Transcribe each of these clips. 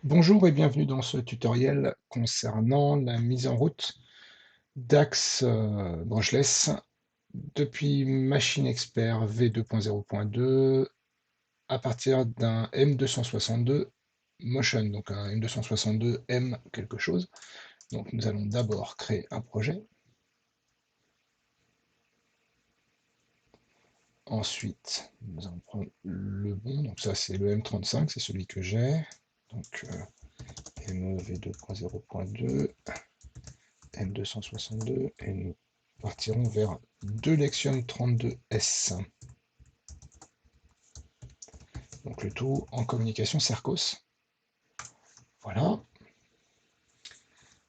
Bonjour et bienvenue dans ce tutoriel concernant la mise en route d'Axe Brushless depuis Machine Expert V2.0.2 à partir d'un M262 Motion, donc un M262 M quelque chose. Donc nous allons d'abord créer un projet. Ensuite, nous allons prendre le bon, donc ça c'est le M35, c'est celui que j'ai. Donc MEV2.0.2. M262 et nous partirons vers 2 Lexium 32S. Donc le tout en communication Cercos. Voilà.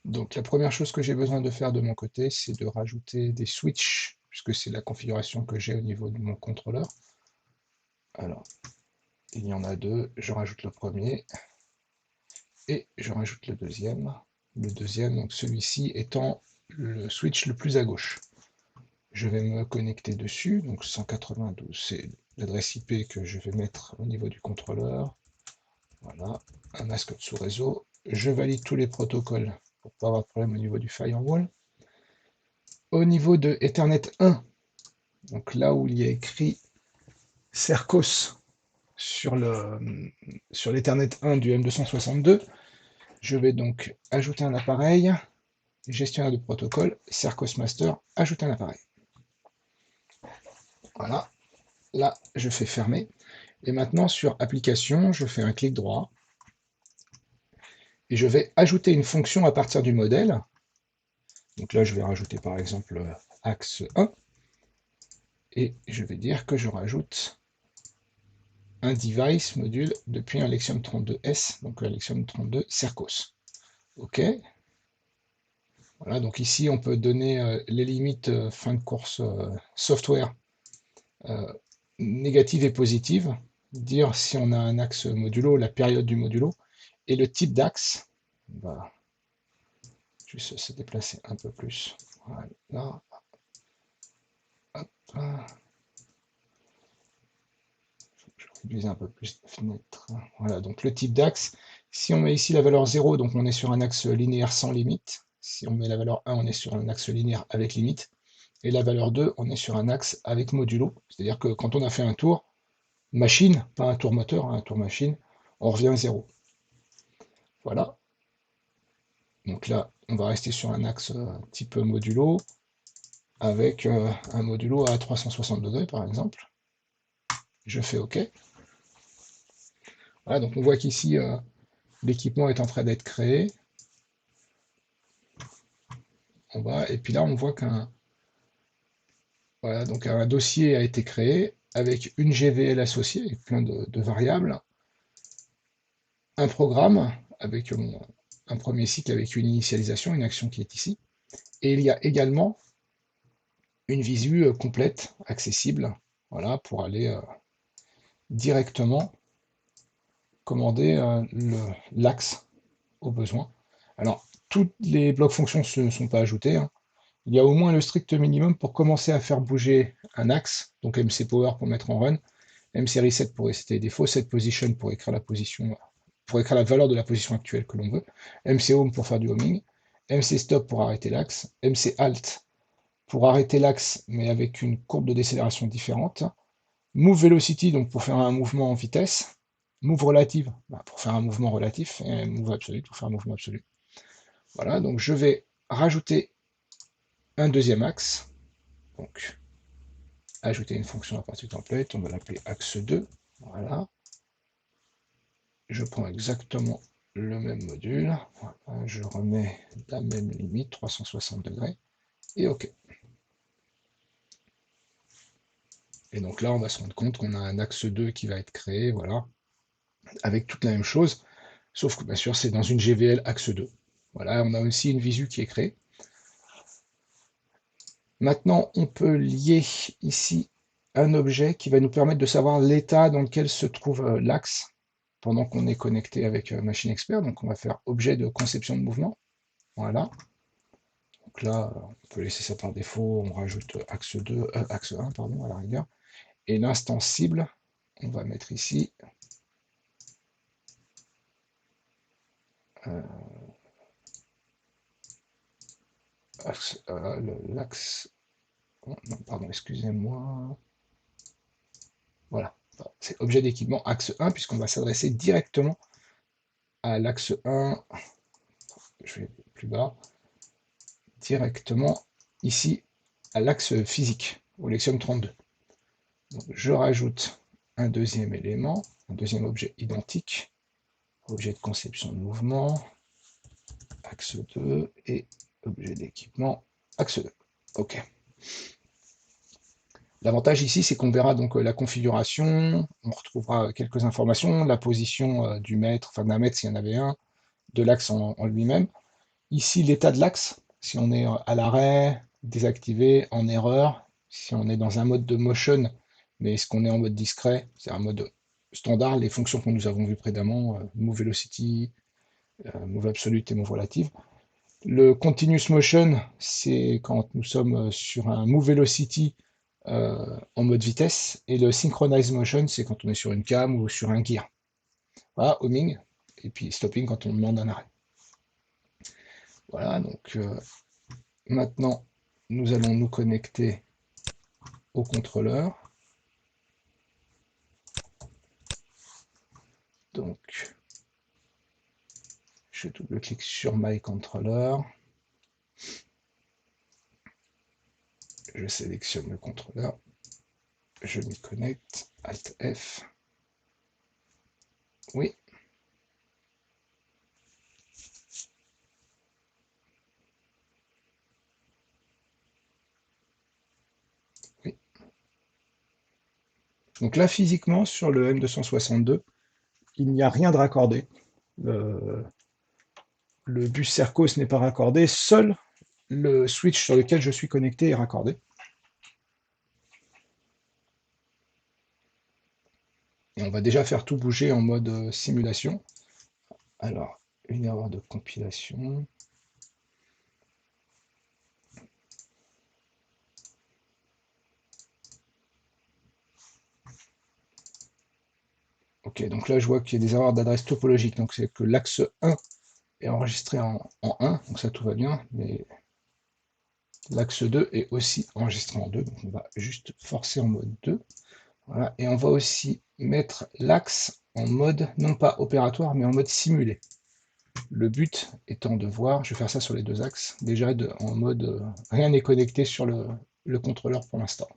Donc la première chose que j'ai besoin de faire de mon côté, c'est de rajouter des switches, puisque c'est la configuration que j'ai au niveau de mon contrôleur. Alors, il y en a deux, je rajoute le premier et je rajoute le deuxième. Le deuxième, donc celui-ci étant le switch le plus à gauche. Je vais me connecter dessus, donc 192, c'est l'adresse IP que je vais mettre au niveau du contrôleur. Voilà, un masque sous réseau. Je valide tous les protocoles pour pas avoir de problème au niveau du firewall. Au niveau de Ethernet 1, donc là où il y a écrit Cercos sur l'Ethernet 1 du M262, je vais donc ajouter un appareil, gestionnaire de protocole, Cercos Master, ajouter un appareil. Voilà, là je fais fermer. Et maintenant sur application, je fais un clic droit et je vais ajouter une fonction à partir du modèle. Donc là je vais rajouter par exemple axe 1 et je vais dire que je rajoute un device module depuis un Lexium 32S, donc un Lexium 32 Cercos. OK. Voilà, donc ici on peut donner les limites fin de course software euh, négatives et positives, dire si on a un axe modulo, la période du modulo, et le type d'axe. On va juste se déplacer un peu plus. Voilà. Hop. Je réduis un peu plus la fenêtre. Voilà, donc le type d'axe. Si on met ici la valeur 0, donc on est sur un axe linéaire sans limite. Si on met la valeur 1, on est sur un axe linéaire avec limite. Et la valeur 2, on est sur un axe avec modulo. C'est-à-dire que quand on a fait un tour machine, pas un tour moteur, hein, un tour machine, on revient à 0. Voilà. Donc là, on va rester sur un axe type modulo, avec un modulo à 360 degrés, par exemple. Je fais OK. Voilà, donc on voit qu'ici, l'équipement est en train d'être créé. En bas, et puis là, on voit qu'un voilà, donc un dossier a été créé avec une GVL associée, avec plein de variables, un programme avec un premier cycle avec une initialisation, une action qui est ici, et il y a également une visu complète, accessible, voilà, pour aller directement commander l'axe au besoin. Alors, toutes les blocs fonctions ne sont pas ajoutés, hein. Il y a au moins le strict minimum pour commencer à faire bouger un axe, donc MC Power pour mettre en run, MC Reset pour resetter les défauts, Set Position pour écrire la position, pour écrire la valeur de la position actuelle que l'on veut, MC Home pour faire du homing, MC Stop pour arrêter l'axe, MC Alt pour arrêter l'axe mais avec une courbe de décélération différente, Move Velocity donc pour faire un mouvement en vitesse, Move Relative pour faire un mouvement relatif, et Move Absolute pour faire un mouvement absolu. Voilà, donc je vais rajouter un deuxième axe, donc ajouter une fonction à partir du template, on va l'appeler axe 2, voilà. Je prends exactement le même module, voilà, je remets la même limite, 360 degrés, et OK. Et donc là, on va se rendre compte qu'on a un axe 2 qui va être créé, voilà, avec toute la même chose, sauf que bien sûr, c'est dans une GVL axe 2. Voilà, on a aussi une visu qui est créée. Maintenant, on peut lier ici un objet qui va nous permettre de savoir l'état dans lequel se trouve l'axe pendant qu'on est connecté avec Machine Expert. Donc on va faire objet de conception de mouvement. Voilà. Donc là, on peut laisser ça par défaut, on rajoute axe 2, axe 1, pardon, à la rigueur. Et l'instance cible, on va mettre ici l'axe, non, pardon, excusez-moi, voilà, c'est objet d'équipement axe 1, puisqu'on va s'adresser directement à l'axe 1, je vais plus bas, directement ici à l'axe physique, au Lexium 32. Donc, je rajoute un deuxième élément, un deuxième objet identique, objet de conception de mouvement, axe 2, et objet d'équipement, axe 2. OK. L'avantage ici, c'est qu'on verra donc la configuration, on retrouvera quelques informations, la position du mètre, enfin d'un mètre s'il y en avait un, de l'axe en lui-même. Ici, l'état de l'axe, si on est à l'arrêt, désactivé, en erreur, si on est dans un mode de motion, mais est-ce qu'on est en mode discret, c'est un mode standard, les fonctions que nous avons vues précédemment, move velocity, move absolute et move relative. Le continuous motion, c'est quand nous sommes sur un move velocity en mode vitesse, et le synchronized motion, c'est quand on est sur une cam ou sur un gear. Voilà, homing, et puis stopping quand on demande un arrêt. Voilà, donc maintenant, nous allons nous connecter au contrôleur. Donc, je double-clique sur My Controller. Je sélectionne le contrôleur. Je m'y connecte. Alt F. Oui. Oui. Donc là, physiquement, sur le M262, il n'y a rien de raccordé. Le bus Cercos n'est pas raccordé. Seul le switch sur lequel je suis connecté est raccordé. Et on va déjà faire tout bouger en mode simulation. Alors, une erreur de compilation. Ok, donc là je vois qu'il y a des erreurs d'adresse topologique. Donc c'est que l'axe 1 est enregistré en 1, donc ça tout va bien, mais l'axe 2 est aussi enregistré en 2, donc on va juste forcer en mode 2. Voilà, et on va aussi mettre l'axe en mode, non pas opératoire, mais en mode simulé. Le but étant de voir, je vais faire ça sur les deux axes, déjà en mode rien n'est connecté sur le contrôleur pour l'instant.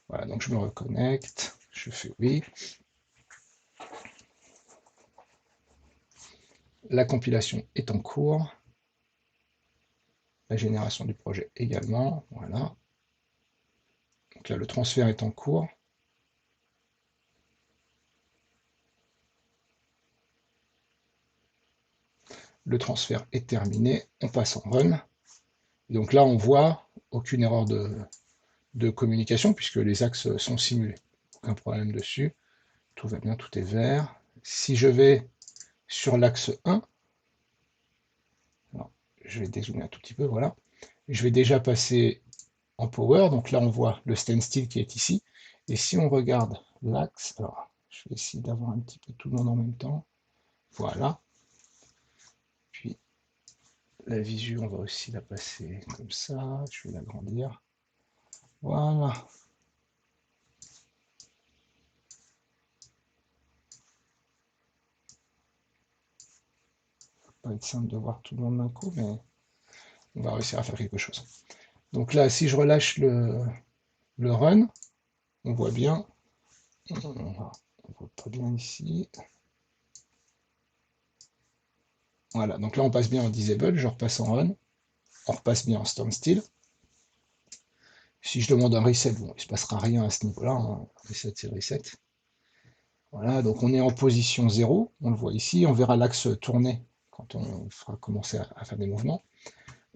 Voilà, donc je me reconnecte, je fais oui. La compilation est en cours. La génération du projet également. Voilà. Donc là, le transfert est en cours. Le transfert est terminé. On passe en run. Donc là, on voit aucune erreur de communication puisque les axes sont simulés. Aucun problème dessus. Tout va bien, tout est vert. Si je vais sur l'axe 1, alors, je vais dézoomer un tout petit peu, voilà. Je vais déjà passer en power. Donc là, on voit le standstill qui est ici. Et si on regarde l'axe, alors je vais essayer d'avoir un petit peu tout le monde en même temps. Voilà. Puis la visu, on va aussi la passer comme ça. Je vais l'agrandir. Voilà. Ça va pas être simple de voir tout le monde d'un coup, mais on va réussir à faire quelque chose. Donc là, si je relâche le run, on voit bien. On voit pas bien ici. Voilà, donc là on passe bien en disable, je repasse en run, on repasse bien en standstill. Si je demande un reset, bon, il ne se passera rien à ce niveau-là, hein. Reset c'est reset. Voilà, donc on est en position 0, on le voit ici, on verra l'axe tourner quand on fera commencer à faire des mouvements.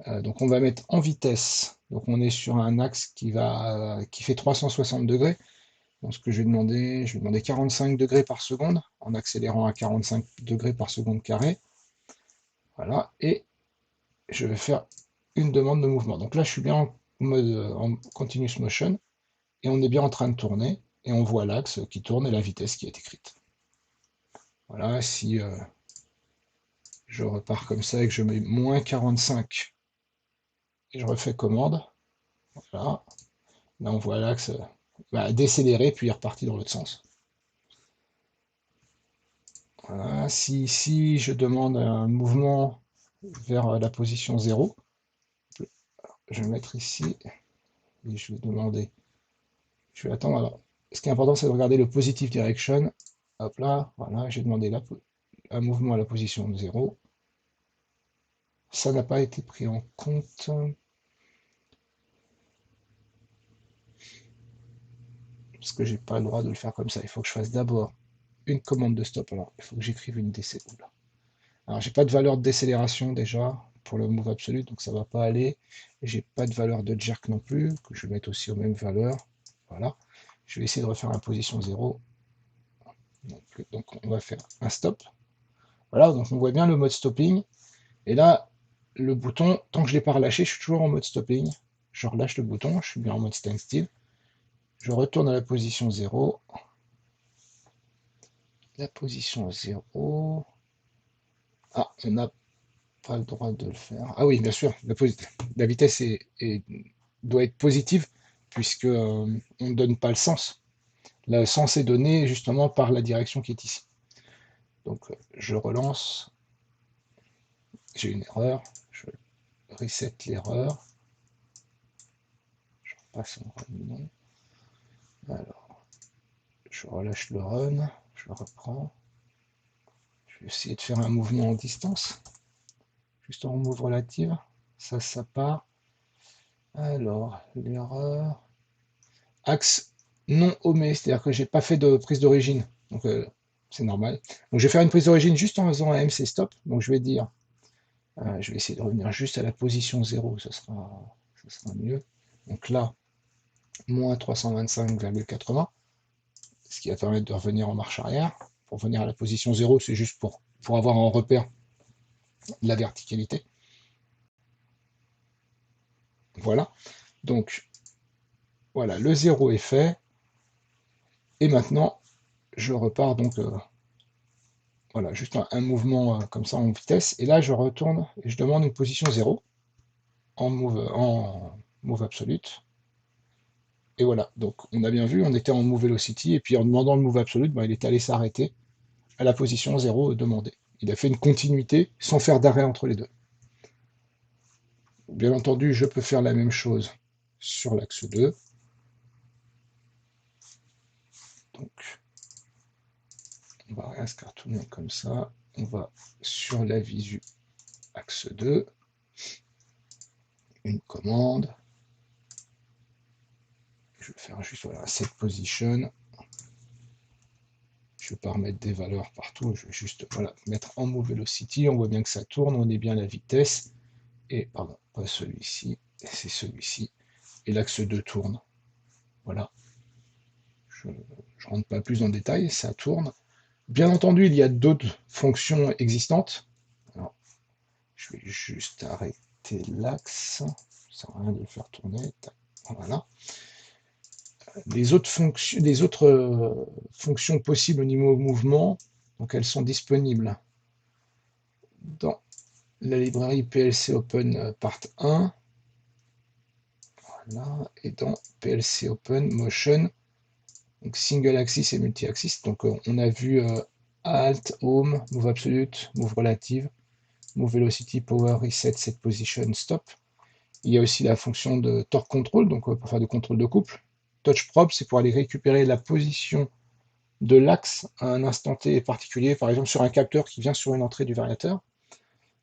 Donc on va mettre en vitesse, donc on est sur un axe qui fait 360 degrés. Donc ce que je vais demander 45 degrés par seconde, en accélérant à 45 degrés par seconde carré. Voilà, et je vais faire une demande de mouvement. Donc là je suis bien en mode en continuous motion, et on est bien en train de tourner, et on voit l'axe qui tourne et la vitesse qui est écrite. Voilà, si je Je repars comme ça et que je mets moins 45. Et je refais commande. Voilà. Là, on voit l'axe décélérer, puis il est reparti dans l'autre sens. Voilà. Si ici, je demande un mouvement vers la position 0, je vais mettre ici, et je vais demander, je vais attendre. Alors, ce qui est important, c'est de regarder le positive direction. Hop là, voilà, j'ai demandé un mouvement à la position 0. Ça n'a pas été pris en compte. Parce que j'ai pas le droit de le faire comme ça. Il faut que je fasse d'abord une commande de stop. Alors, il faut que j'écrive une décélération. Alors, j'ai pas de valeur de décélération déjà pour le move absolu, donc ça va pas aller. J'ai pas de valeur de jerk non plus, que je vais mettre aussi aux mêmes valeurs. Voilà. Je vais essayer de refaire la position 0. Non plus. Donc, on va faire un stop. Voilà, donc on voit bien le mode stopping. Et là, le bouton, tant que je l'ai pas relâché, je suis toujours en mode stopping. Je relâche le bouton, je suis bien en mode standstill. Je retourne à la position 0. La position 0. Ah, on n'a pas le droit de le faire. Ah oui, bien sûr, la vitesse doit être positive, puisque on ne donne pas le sens. Le sens est donné justement par la direction qui est ici. Donc je relance. J'ai une erreur. Je reset l'erreur. Je repasse en run non. Alors, je relâche le run. Je reprends. Je vais essayer de faire un mouvement en distance. Juste en move relative. Ça part. Alors, l'erreur. Axe non omet, c'est-à-dire que j'ai pas fait de prise d'origine. Donc c'est normal. Donc je vais faire une prise d'origine juste en faisant un MC stop. Donc je vais dire, je vais essayer de revenir juste à la position 0, ça sera mieux. Donc là, moins 325,80, ce qui va permettre de revenir en marche arrière. Pour venir à la position 0, c'est juste pour avoir en repère la verticalité. Voilà. Donc voilà, le 0 est fait. Et maintenant, je repars donc voilà, juste un mouvement comme ça en vitesse. Et là, je retourne et je demande une position 0 en move absolute. Et voilà, donc on a bien vu, on était en move velocity, et puis en demandant le move absolute, il est allé s'arrêter à la position 0 demandée. Il a fait une continuité sans faire d'arrêt entre les deux. Bien entendu, je peux faire la même chose sur l'axe 2. Donc, on va rien se cartonner comme ça. On va sur la visu axe 2. Une commande. Je vais faire juste voilà, set position. Je ne vais pas remettre des valeurs partout, je vais juste voilà, mettre en move velocity. On voit bien que ça tourne, on est bien la vitesse. Et pardon, pas celui-ci, c'est celui-ci. Et l'axe 2 tourne. Voilà. Je ne rentre pas plus dans le détail, ça tourne. Bien entendu, il y a d'autres fonctions existantes. Alors, je vais juste arrêter l'axe. Ça ne sert à rien de le faire tourner. Voilà. Les autres fonctions possibles au niveau mouvement, donc elles sont disponibles dans la librairie PLC Open Part 1, voilà, et dans PLC Open Motion, donc single axis et multi-axis. Donc on a vu Alt, Home, Move Absolute, Move Relative, Move Velocity, Power, Reset, Set Position, Stop. Il y a aussi la fonction de Torque Control, donc pour faire du contrôle de couple. Touch Probe, c'est pour aller récupérer la position de l'axe à un instant T particulier, par exemple sur un capteur qui vient sur une entrée du variateur.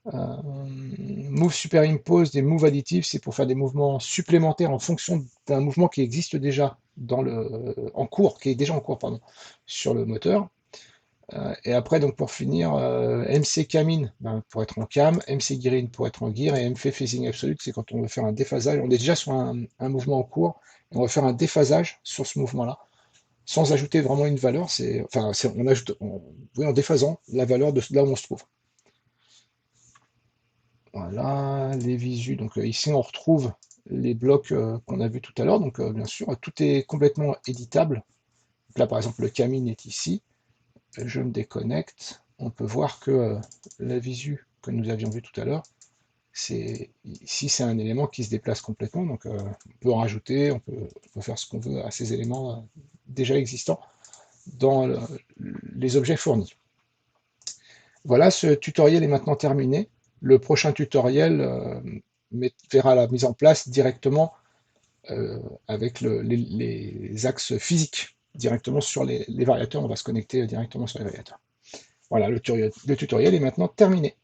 Move superimpose, des moves additifs, c'est pour faire des mouvements supplémentaires en fonction d'un mouvement qui existe déjà en cours, qui est déjà en cours, pardon, sur le moteur. Et après, donc pour finir, MC Camin pour être en cam, MC Gearing pour être en gear, et MC Phasing Absolute, c'est quand on veut faire un déphasage. On est déjà sur un mouvement en cours, et on va faire un déphasage sur ce mouvement-là, sans ajouter vraiment une valeur. On ajoute, en déphasant la valeur de là où on se trouve. Voilà, les visus. Donc ici, on retrouve les blocs qu'on a vus tout à l'heure. Donc bien sûr, tout est complètement éditable. Donc, là, par exemple, le Camin est ici. Je me déconnecte. On peut voir que la visu que nous avions vu tout à l'heure. Ici, c'est un élément qui se déplace complètement, donc on peut en rajouter, on peut faire ce qu'on veut à ces éléments déjà existants dans les objets fournis. Voilà, ce tutoriel est maintenant terminé. Le prochain tutoriel verra la mise en place directement avec les axes physiques, directement sur les variateurs. On va se connecter directement sur les variateurs. Voilà, le tutoriel est maintenant terminé.